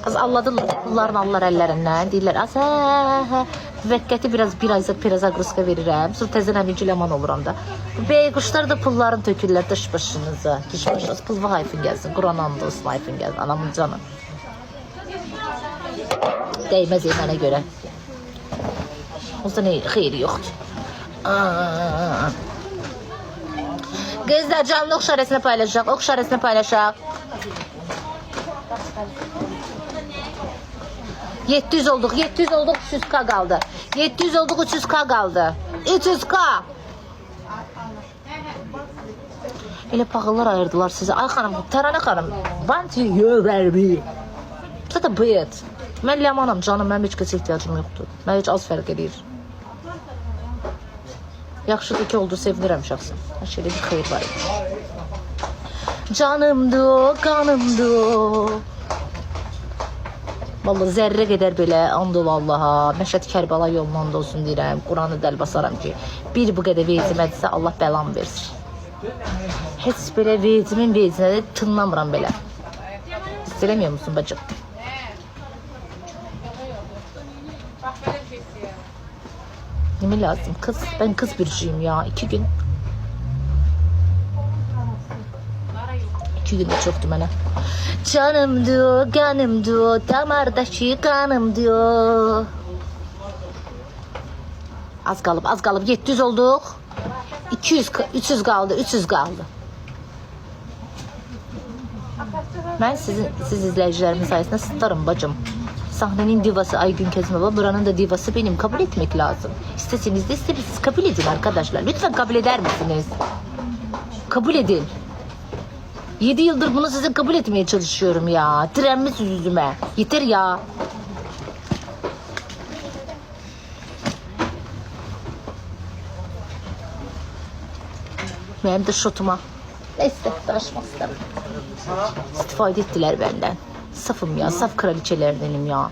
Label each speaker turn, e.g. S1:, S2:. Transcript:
S1: Az anladılar. Pullarını alırlar əllərindən. Deyirlər, az müvəqqəti bir ay pirazagruska verirəm. Sonra təzən əmicüləman oluram da. Bey quşlar da pullarını tökürlər dış başınıza. Diş başınız. Pulva hayfın gəlsin. Quran andı olsun hayfın gəlsin. Anamın canı. Değməz mənə görə. O da ne xeyri yoxdur. Kızlar canlı ox şarəsini paylaşaq. Ox şarəsini paylaşaq. 700 olduq. 700 olduq. 300k qaldı. 700 olduq. 300k qaldı. 300k. Elə paxıllar ayırdılar sizə. Ay xanım, Təranə xanım. Banti yövərbi. Zaten bıyıt. Mən Ləmanam canım, mənim heç kəsə ehtiyacım yoxdur. Mən heç az fərq edir. Yaxşıdır ki oldu, sevinirəm şəxsən. Hər şeydə bir xeyir var imiş. Canımdı o, qanımdı o. Vallahi zərrə qədər belə, andı vallaha. Məşəd Kərbala yolundan da olsun deyirəm. Quranı dəl basaram ki, bir bu qədər vecimədirsə Allah bəlam versin. Heç belə vecimin vecinə də tınlamıram belə. İstələmiyor musun bacım? Neme lazım kız? Ben kız biriciyim ya. 2 gün. 2 gün de çoktu bana. Canımdı, kanımdı, damardaki kanımdı. Az kalıp 700 olduk. 200, 300 kaldı, 300 kaldı. Ben siz izleyicilerimiz sayesinde sıtlarım bacım. Sahnenin divası Aygün Kezmova, buranın da divası benim. Kabul etmek lazım. İsteseniz de istemezsiniz. Kabul edin arkadaşlar. Lütfen kabul eder misiniz? Kabul edin. 7 yıldır bunu size kabul etmeye çalışıyorum ya. Direnmiş yüzüme. Yeter ya. Benim de şotuma. Neyse, danışmak istemem. İstifade ettiler benden. Safım ya, saf kraliçelerdenim ya.